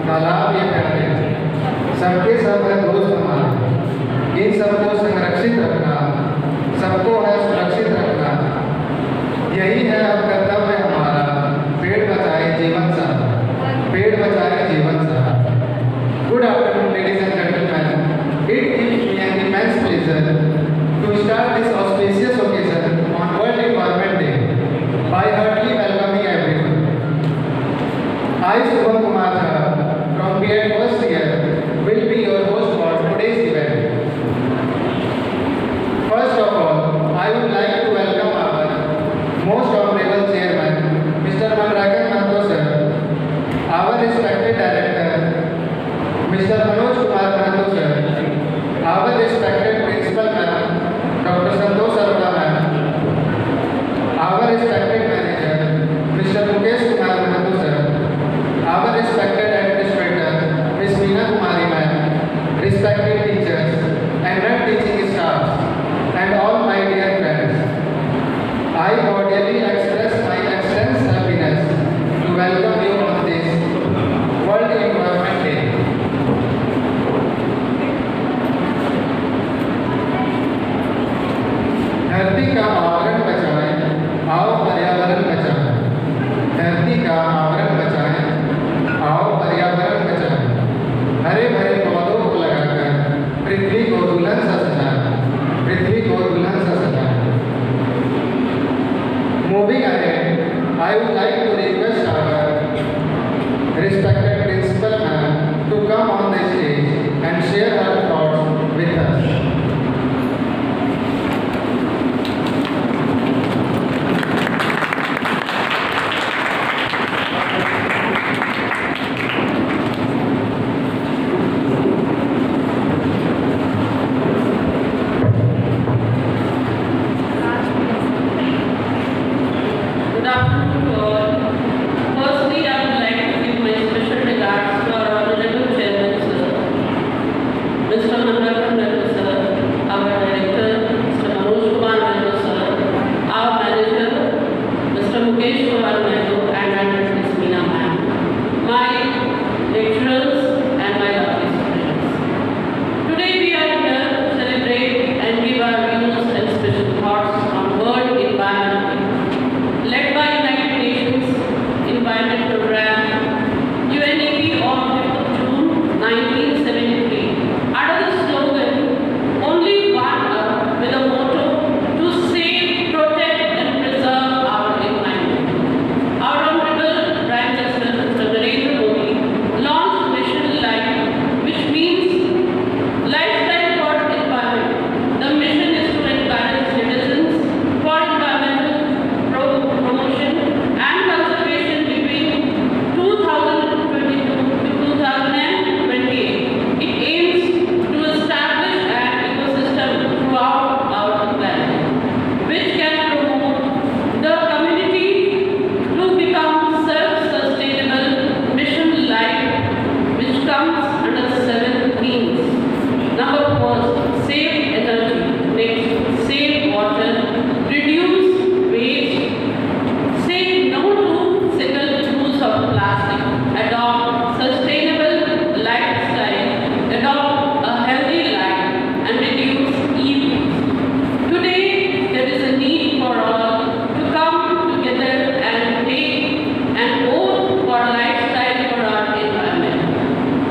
तालाब ये प्यारे, सबके सब है दोस्त हमारे, इन सबको संरक्षित रखना, सबको है सुरक्षित रखना, यही है अब कर्तव्य हमारा। पेड़ बचाए जीवन सहा, पेड़ बचाए जीवन सहा। Good afternoon, ladies and gentlemen. It gives me an immense pleasure to start this auspicious occasion on World Environment Day by heartily welcoming everyone. I, Subham Kumar Jha, from B.Ed first year, will be your host for today's event. First of all, I would like to welcome our most honorable chairman, Mr. Manragan Mahato sir, our respected director, Mr. Manoj Kumar Mahato sir, our respected principal ma'am, Dr. Santosh Arora ma'am, our respected manager, Mr. Mukesh Kumar Mahato sir, our respected administrator, Ms. Meena Kumari ma'am, respected teachers and non-teaching staffs, and all my dear friends. I cordially express my extensive happiness to welcome you on this World Environment Day. धरती का आवरण बचाएं, आओ पर्यावरण बचाएं। धरती का आवरण बचाएं, आओ पर्यावरण बचाएं। हरे भरे पौधों को लगाकर पृथ्वी को दुल्हन सा सजाएं, पृथ्वी को दुल्हन सा सजाएं। Moving ahead, I would like to request our respected principal ma'am to come on the stage and share her thoughts with us. Good afternoon to all. Firstly, I would like to give my special regards to our Honorable Chairman, sir, Mr. Manragan Mahato sir, our Director, Mr. Manoj Kumar Mahato sir, our Manager, Mr. Mukesh Kumar Mahato, and Ms. Meena ma'am, my lecturers and my lovely students. Today we are here to celebrate and give our views and special thoughts on World Environment Day. Led by United Nations Environment Program, UNEP on 5th of June 1973, under the slogan, "Only One Earth," with a motto, "To save, protect and preserve our environment." Our Honorable Prime Minister, Mr. Narendra Modi, launched Mission Life, which means lifestyle for environment. The mission is to encourage citizens for environmental promotion and conservation between 2022 to 2028. It aims to establish an ecosystem throughout our planet, which can promote the community to become self-sustainable. Mission Life, which comes under 7 themes. Number first, save energy. Next, save water, reduce waste, say no to single-use of plastic, adopt sustainable lifestyle, adopt a healthy life, and reduce e-waste. Today, there is a need for all to come together and take an oath for lifestyle for our environment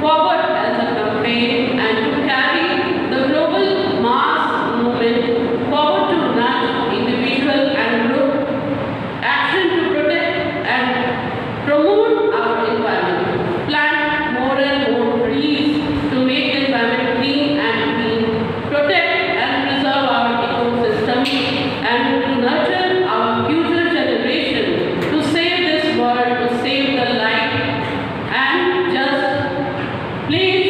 forward as a campaign and to carry the global mass movement forward to nudge individual and group action to protect and promote our environment. Plant more and more trees to make the environment clean and green, protect and preserve our ecosystem, and to nurture our future generation to save this world, to save the life, and just please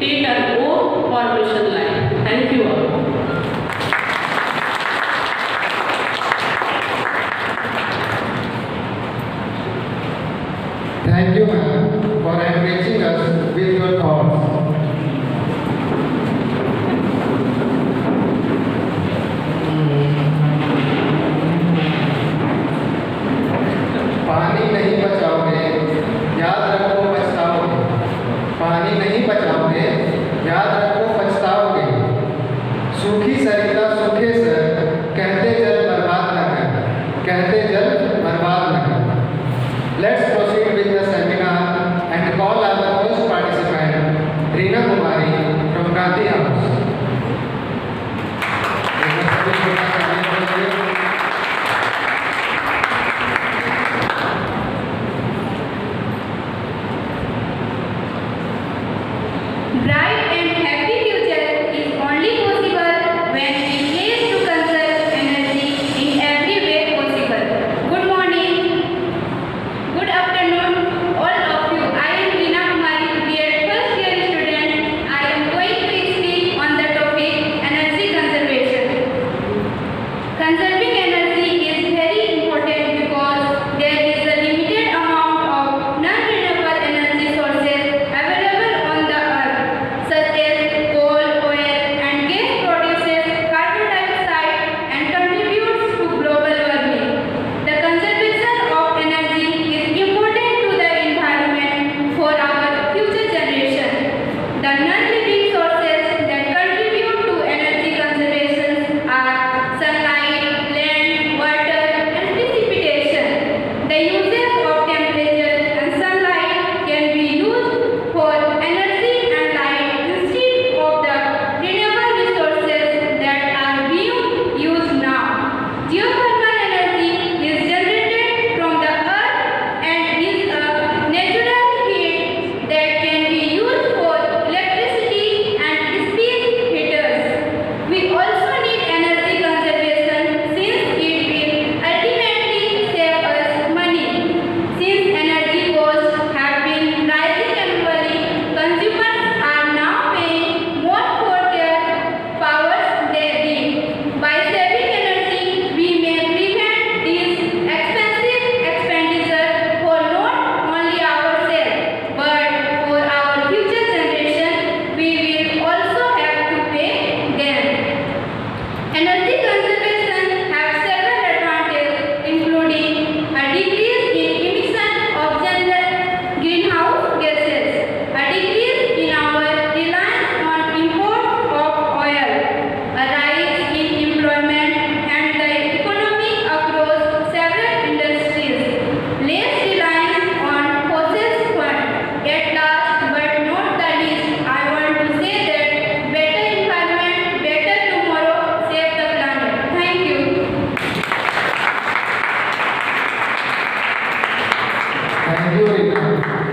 take an oath for Mission Life. Thank you all. Thank you, ma'am, for enriching us with your thoughts. पानी नहीं बचाओगे, याद रखो बचाओगे।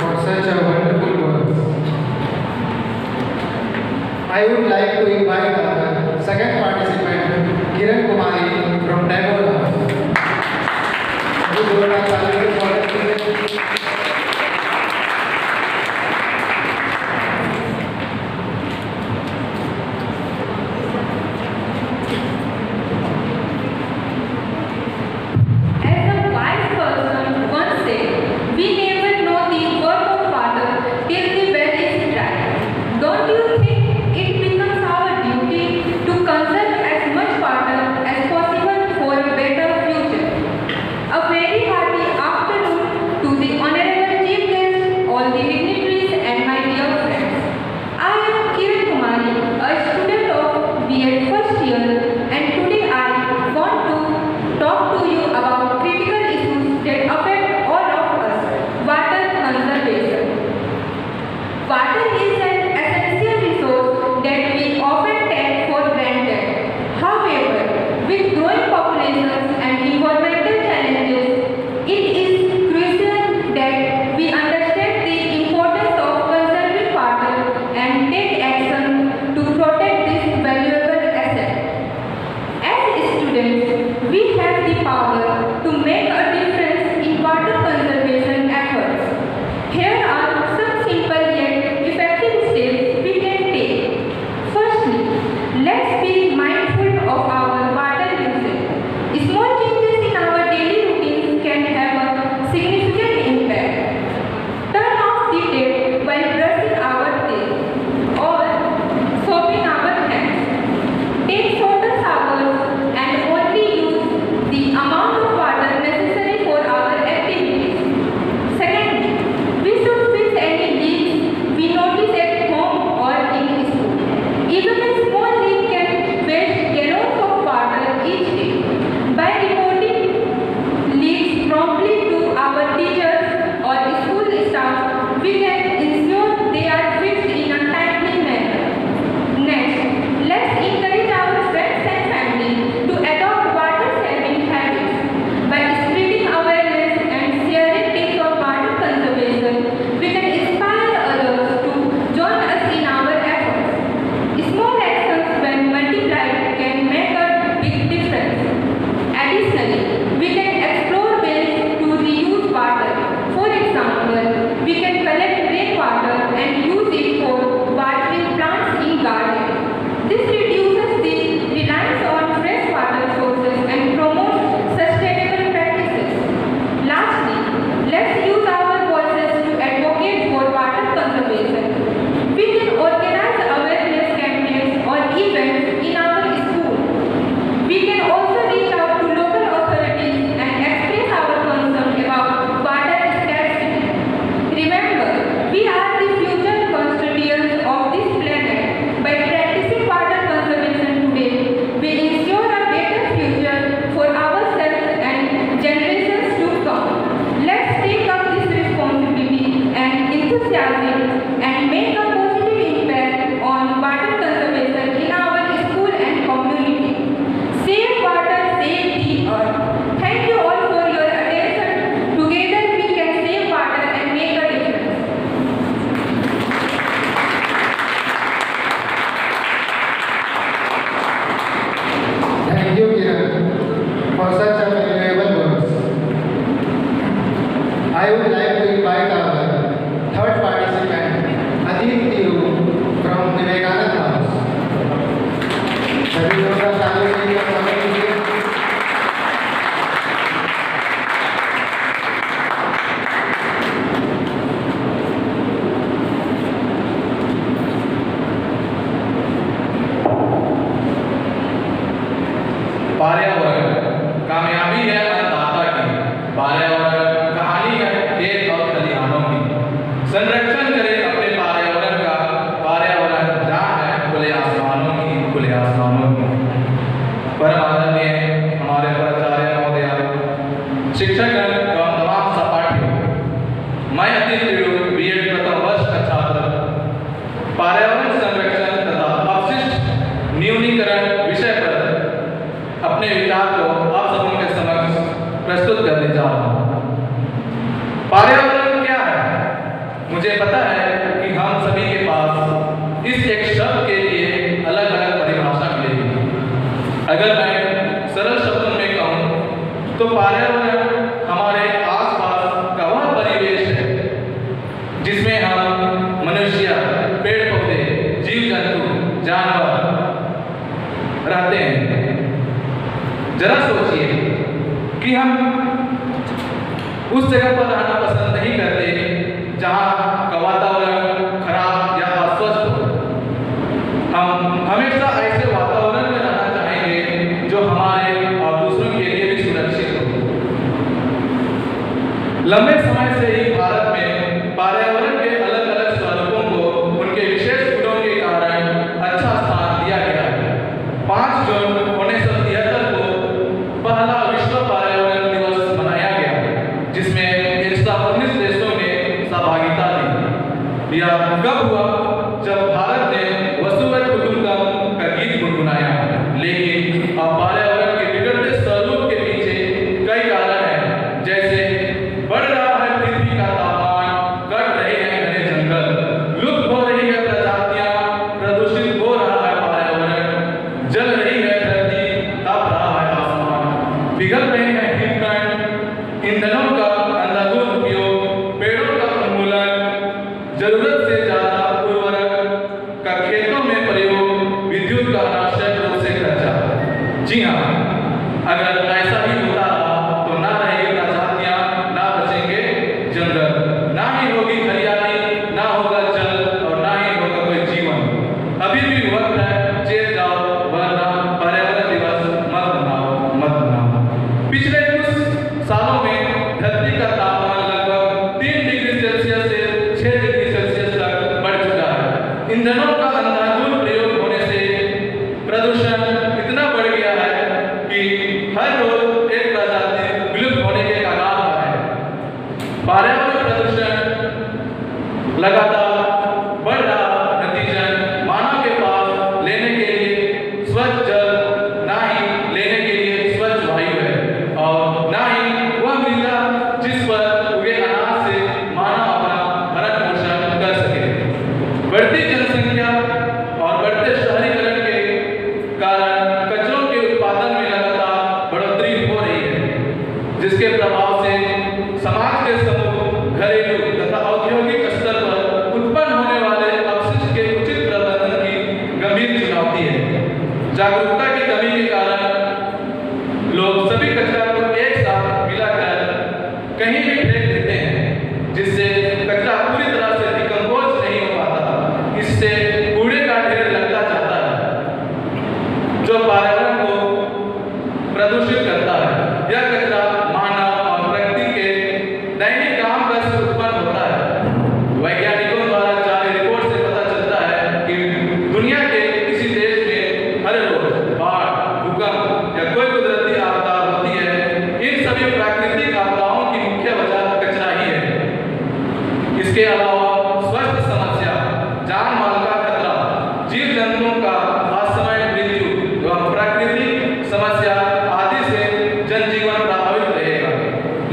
for such a wonderful words. I would like to invite our second participant, Kiran Kumari from Tagore House. Would you like to celebrate for Kiran? As a wise person once said, we never know the worth of water till the well is dry. Don't you think it becomes our duty to conserve as much water as possible for a better future? A very hearty afternoon to the Honorable Chief Guest, all the dignitaries and my dear friends. I am Kiran Kumari, a student of B.Ed first year, and today I want to talk to you about critical issues that affect all of us: water conservation. Water is an essential resource that we often take for granted. However, with growing populations and environmental challenges, it is crucial that we understand the importance of conserving water and take action to protect this valuable asset. As students, we have the power to make a difference in water conservation efforts. Here are some simple yet effective steps we can take. Firstly, let's be mindful of our water usage. Small changes in our daily routines can have a significant impact. Turn off the tap while brushing our teeth or soaping our hands. Take shorter showers and only use the amount of water necessary for our activities. Secondly, we should fix any leaks we notice at home or in school. Even a small leak can waste gallons of water each day. By reporting leaks promptly to our teachers or school staff, we can ensure they are fixed in a timely manner. Next, let's encourage our friends and family to adopt water-saving habits. By spreading awareness and sharing tips on water conservation, we can inspire others to join us in our efforts. Small actions, when multiplied, can make a big difference. Additionally, we can explore ways to reuse water. For example, we can collect rainwater and use it for watering plants in gardens. This reduces the reliance on freshwater sources and promotes sustainable practices. Lastly, let's use our voices to advocate for water conservation. We can organize awareness campaigns or events in our school. We can also reach out to local authorities and express our concern about water scarcity. Remember, we are the future custodians of this planet. By practicing water conservation today, we ensure a better future for ourselves and generations to come. Let's take up this responsibility and enthusiasm and make a positive impact on water conservation in our school and community. Save water, save the earth. Thank you all for your attention. Together we can save water and make a difference. Thank you, Kiran, for such a valuable words. I would like to invite our third participant, Aditi from Vivekananda House. सभी लोग का ताली देकर स्वागत कीजिए। पर्यावरण कामयाबी है अन्नदाता की। पर्यावरण कहानी है खेत और खलिहानों की। संरक्षण करें अपने पर्यावरण का। पर्यावरण जान है खुले आसमानों की, खुले आसमानों की। परम आदरणीय हमारे प्राचार्य महोदय, शिक्षकगण एवं तमाम सहपाठियों, मैं अतीत B.Ed प्रथम वर्ष का छात्र पर्यावरण संरक्षण तथा अपशिष्ट न्यूनीकरण विषय पर अपने विचार को आप सबों के समक्ष प्रस्तुत करने जा रहा हूं। पर्यावरण क्या है? जिसमें हम मनुष्य, पेड़ पौधे, जीव जंतु, जानवर रहते हैं। जरा सोचिए कि हम उस जगह पर रहना पसंद नहीं करते जहाँ का वातावरण खराब या अस्वस्थ हो। हम हमेशा ऐसे वातावरण में रहना चाहेंगे जो हमारे और दूसरों के लिए भी सुरक्षित हो। लंबे समय से ही भारत में पर्यावरण के अलग अलग स्वरूपों को उनके विशेष गुणों के कारण अच्छा स्थान दिया गया है। 5 जून 1973 को पहला विश्व पर्यावरण दिवस मनाया गया, जिसमें 119 देशों ने सहभागिता दी। यह कब हुआ? जब भारत ने वसुधैव कुटुंबकम का गीत गुनगुनाया। लेकिन अब पर्यावरण के बिगड़ते स्वरूप के पीछे कई कारण हैं, जैसे बढ़ रहा है पृथ्वी का तापमान, कट रहे हैं घने जंगल, लुप्त हो रही है प्रजातियां, प्रदूषित हो रहा है पर्यावरण, जल रही है धरती, तप रहा है आसमान, पिघल रहे हैं हिमखंड, ईंधनों का अंधाधुंध उपयोग, पेड़ों का उन्मूलन, जरूरत से ज्यादा उर्वरक का खेतों में प्रयोग, विद्युत का अनावश्यक रूप से खर्चा। जी हाँ, अगर ऐसा ही होता रहा तो ना रहेगी प्रजातियां, ना बचेंगे जंगल, ना ही होगी हरियाली, ना होगा जल और ना ही होगा कोई जीवन। अभी भी वक्त है, चेत जाओ, वरना पर्यावरण दिवस मत मनाओ। पिछले कुछ सालों में धरती का तापमान लगभग 3 डिग्री सेल्सियस से 6 डिग्री सेल्सियस तक बढ़ चुका है। ईंधनों का अंधाधुंध प्रयोग होने से प्रदूषण इतना बढ़ गया है कि हर रोज एक प्रजाति विलुप्त होने के कगार पर है। पर्यावरण प्रदूषण लगातार बढ़ रहा, नतीजतन मानव के पास लेने के लिए स्वच्छ जल, ना ही लेने के लिए स्वच्छ वायु है, और ना ही वह मृदा जिस पर उगे अनाज से मानव अपना भरण पोषण कर सके। बढ़ती जनसंख्या और बढ़ते शहरीकरण के कारण कचरों के उत्पादन में लगातार बढ़ोतरी हो रही है, जिसके प्रभाव से समाज के समूह, घरेलू तथा औद्योगिक स्तर पर उत्पन्न होने वाले अपशिष्ट के उचित प्रबंधन की गंभीर चुनौती है। जागरूकता की कमी के कारण लोग सभी कचरा को एक साथ मिलाकर कहीं भी फेंक देते हैं, जिससे कचरा पूरी तरह से डिकम्पोज नहीं हो पाता। इससे कूड़े का ढेर लगता जाता है, जो पर्यावरण को प्रदूषित करता है। यह कचरा मानव और प्रकृति के दैनिक कामकाज से उत्पन्न होता है। वैज्ञानिकों द्वारा जारी रिपोर्ट से पता चलता है कि दुनिया के किसी देश में हर रोज बाढ़, भूकंप या कोई कुदरती आपदा होती है। इन सभी प्राकृतिक आपदाओं की मुख्य वजह कचरा ही है। इसके अलावा स्वास्थ्य समस्या, जान माल का खतरा, जीव जंतुओं का असमय मृत्यु एवं प्राकृतिक समस्या आदि से जनजीवन प्रभावित रहेगा।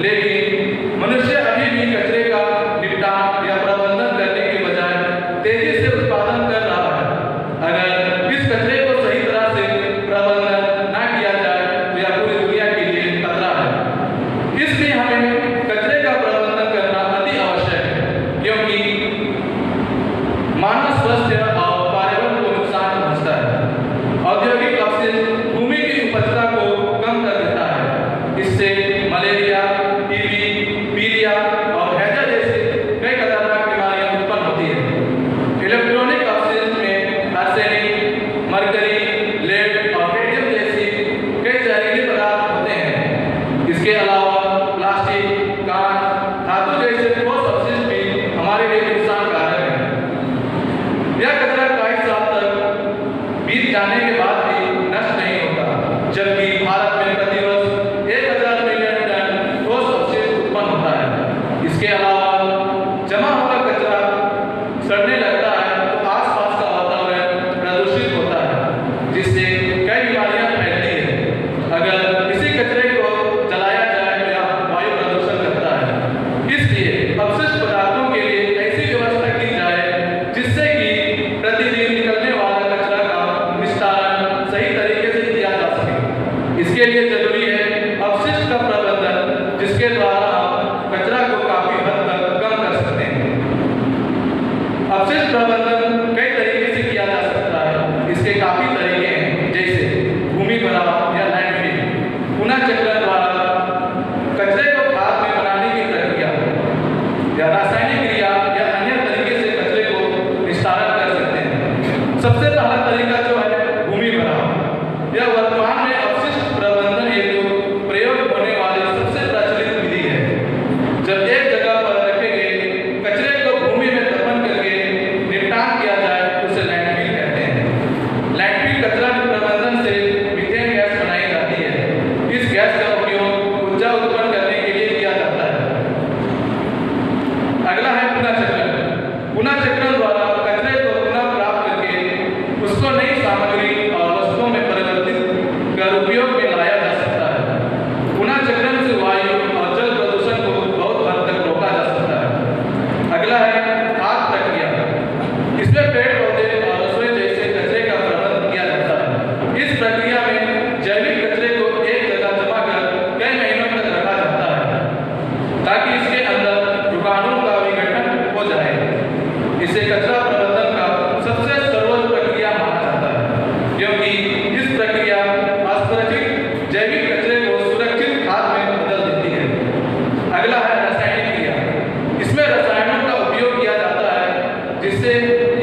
लेकिन मनुष्य अभी भी कचरे का निपटान या प्रबंधन करने के बजाय तेजी से उत्पादन कर रहा है। अगर इस कचरे को सही तरह से प्रबंधन न किया जाए तो यह पूरी दुनिया के लिए खतरा है। इसलिए हमें कचरे का प्रबंधन करना अति आवश्यक है, क्योंकि अपशिष्ट प्रबंधन कई तरीके से किया जा सकता है। इसके काफी तरीके हैं, जैसे भूमि भराव या लैंडफिल, पुनः चक्रण द्वारा कचरे को खाद में बनाने की प्रक्रिया, या रासायनिक क्रिया या अन्य तरीके से कचरे को निस्तारण कर सकते हैं। सबसे पहला तरीका जो है भूमि भराव, यह वर्तमान में अपशिष्ट प्रबंधन हेतु प्रयोग होने वाली सबसे प्रचलित विधि है। जब एक जगह पर रखे गए कचरे को भूमि में दफन करके निपटान किया जाए तो उसे लैंडफिल कहते हैं। लैंडफिल कचरा प्रबंधन से मीथेन गैस बनाई जाती है। इस गैस का उपयोग ऊर्जा उत्पन्न करने के लिए किया जाता है। अगला है पुनः चक्रण। पुनः चक्रण द्वारा कचरे को पुनः प्राप्त करके उसको नई सामग्री और वस्तुओं में परिवर्तित कर उपयोग में लाया जा सकता है। पुनः चक्रण से वायु और जल प्रदूषण को बहुत हद तक रोका जा सकता है। अगला है खाद प्रक्रिया। इसमें पेड़ पौधे और रसोई जैसे कचरे का प्रबंधन किया जाता है। इस प्रक्रिया में जैविक कचरे को एक जगह जमा कर कई महीनों तक रखा जाता है ताकि इसके अंदर रोगाणुओं का विघटन हो जाए। इसे कचरा प्रबंधन का सबसे सर्वोच्च प्रक्रिया माना जाता है, क्योंकि इस प्रक्रिया असुरक्षित जैविक कचरे को सुरक्षित खाद में बदल देती है। अगला है रासायनिक क्रिया। इसमें रसायनों का उपयोग किया जाता है, जिससे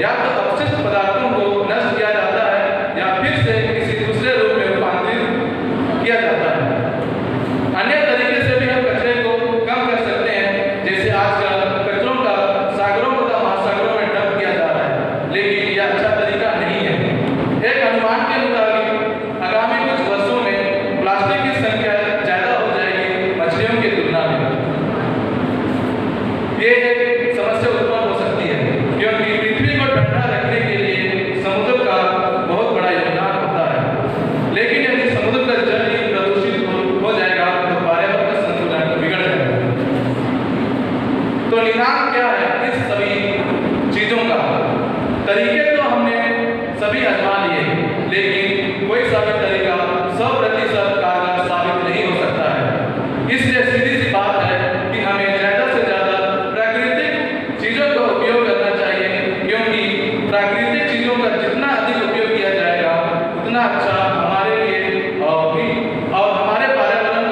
या तो अपशिष्ट पदार्थों को नष्ट किया जाता है या फिर से किसी दूसरे रूप में रूपांतरित किया जाता है। अन्य तरीके से भी हम कचरे को कम कर सकते हैं, जैसे आजकल कचरों का सागरों तथा महासागरों में डंप किया जा रहा है, लेकिन यह अच्छा तरीका नहीं है। एक अनुमान के मुताबिक आगामी कुछ वर्षों में प्लास्टिक की संख्या ज्यादा हो जाएगी मछलियों की तुलना में। ये एक समस्या उत्पन्न हो सकती है, क्योंकि पृथ्वी को ठंडा रखने के लिए समुद्र का बहुत बड़ा योगदान होता है। लेकिन यदि समुद्र का जल ही प्रदूषित हो जाएगा तो पर्यावरण का संतुलन बिगड़ जाएगा। तो निदान क्या है इस सभी चीजों का? तरीके तो हमने सभी आजमा लिए, लेकिन कोई सा भी तरीका 100% कारगर साबित नहीं हो सकता है। इसलिए सीधी सी बात है कि हमें ज्यादा से ज्यादा प्राकृतिक चीजों का उपयोग करना चाहिए, क्योंकि प्राकृतिक चीजों का जितना अधिक उपयोग किया जाएगा उतना अच्छा हमारे लिए और हमारे पर्यावरण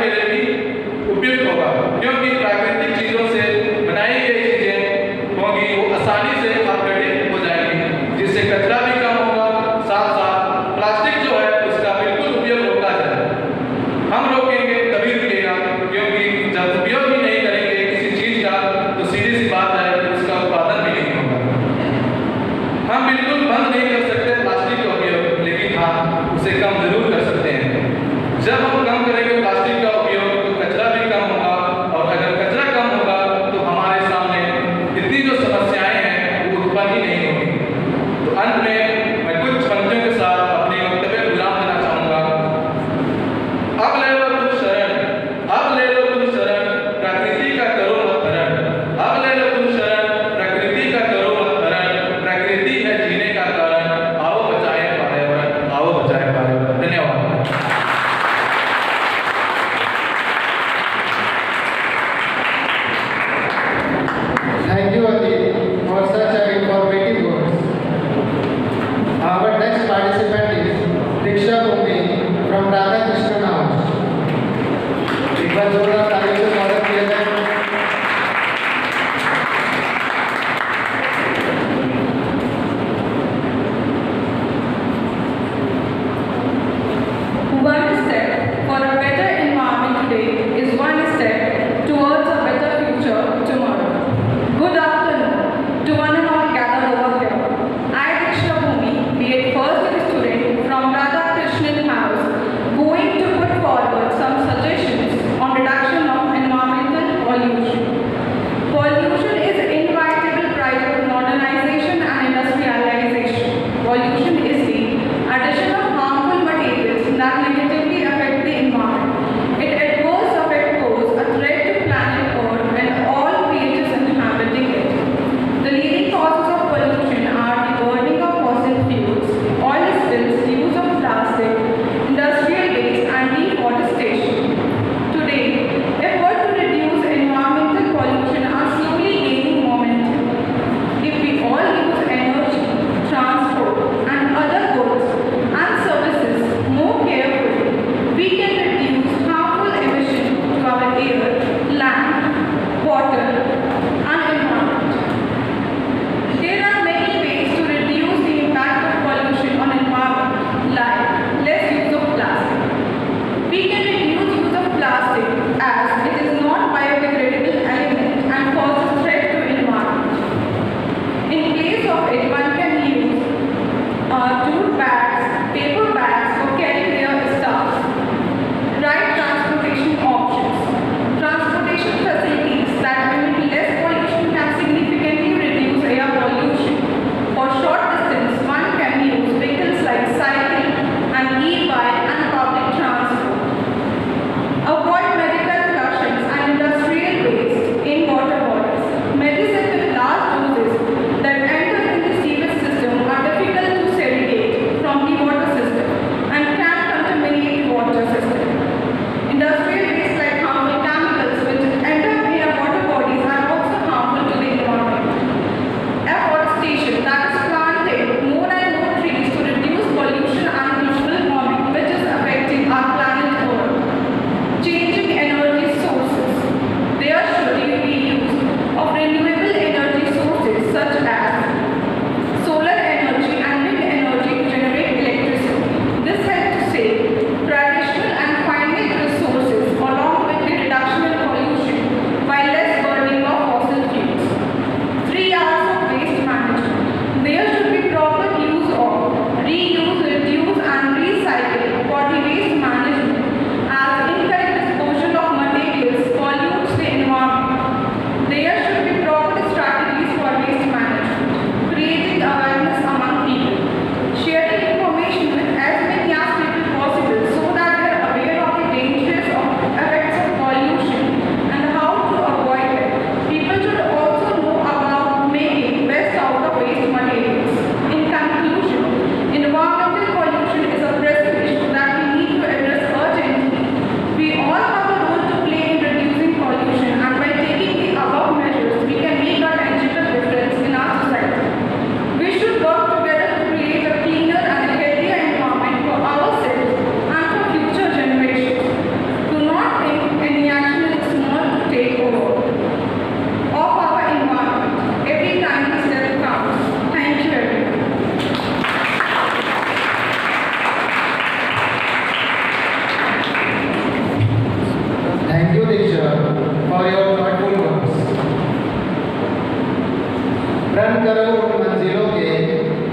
के लिए भी उपयुक्त होगा, क्योंकि प्राकृतिक चीजों से बनाई गई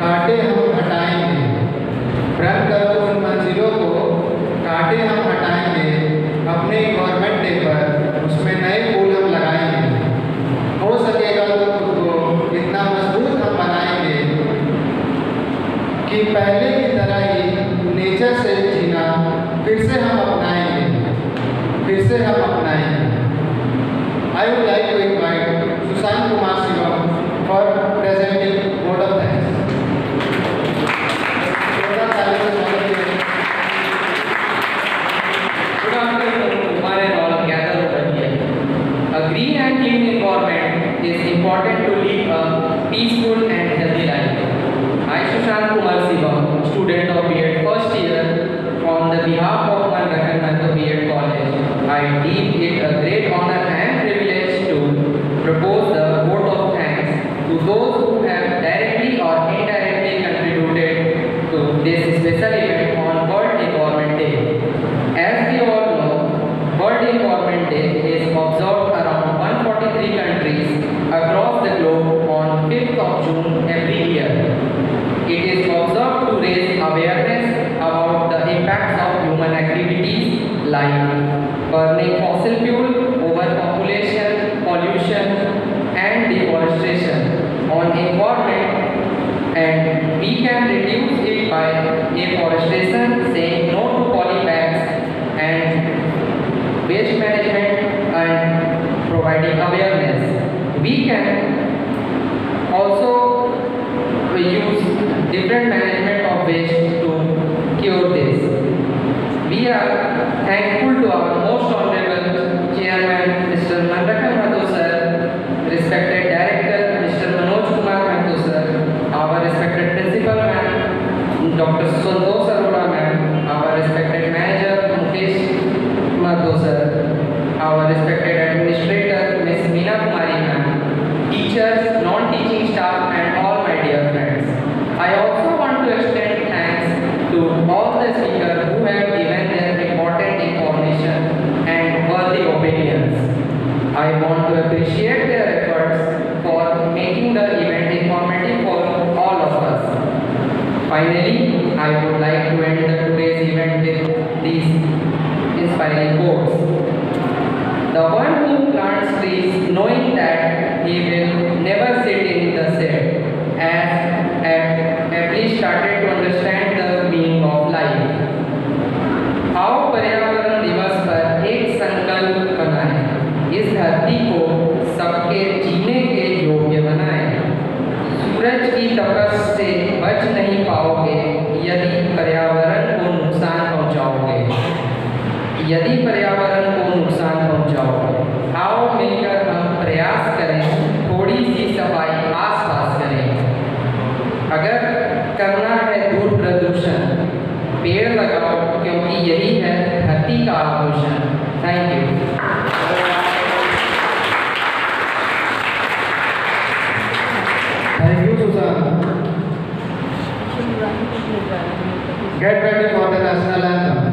कांटे हम हटाएंगे। प्रण करो उन मंजिलों को, कांटे हम हटाएंगे। अपने गवर्नमेंट डे पर उसमें नए फूल हम लगाएंगे। हो सकेगा तो खुद को इतना मजबूत हम बनाएंगे कि पहले की तरह ही नेचर से जीना फिर से हम अपनाएंगे, फिर से हम अपनाएंगे। I would like to invite Sushant Kumar Shivam for presenting vote of thanks. Good afternoon, Kumar and all gathered over here. A green and clean environment is important to lead a peaceful and healthy life. I, Sushant Kumar Shivam, student of B.Ed first year, on the behalf of my Rakan B.Ed College, I deem it a great honor and privilege to propose the vote of thanks to those who have directly or indirectly contributed to this special event on World Environment Day. As we all know, World Environment Day is observed around 143 countries across the globe on 5th of June every year. It is observed to raise awareness about the impacts of human activities like burning fossil fuel, overpopulation, pollution, and deforestation on environment, and we can reduce it by afforestation, saying no to polybags, and waste management, and providing awareness. We can also use different management of waste to cure this. We are thankful to our most honorable chairman, Mr. Manrakan Mahato sir, respected director, Mr. Manoj Kumar Mahato sir, our respected principal ma'am, Dr. Santosh Arora ma'am, our respected manager, Mukesh Mahato sir, our respected administrator, Ms. Meena Kumari ma'am, teachers, non-teaching staff, and all my dear friends. I also want to extend thanks to all the speakers who have given their important information and worthy opinions. I want to appreciate their efforts for making the event informative for all of us. Finally, I would like to end today's event with these inspiring quotes. The one who plants trees knowing that he will never sit in the shade, as at least started to understand the meaning of life. आओ पर्यावरण दिवस पर एक संकल्प बनाएं, इस धरती को सबके जीने के योग्य बनाएं। सूरज की तपश से बच नहीं पाओगे यदि पर्यावरण को नुकसान पहुंचाओगे, यदि पर्यावरण को नुकसान पहुंचाओगे। आओ मिलकर हम प्रयास करें, थोड़ी सी सफाई आसपास करें। अगर करना है दूर प्रदूषण, पेड़ लगाओ, क्योंकि यही है धरती का आभूषण। Thank you. Thank you, Sushant. Get ready for the national anthem.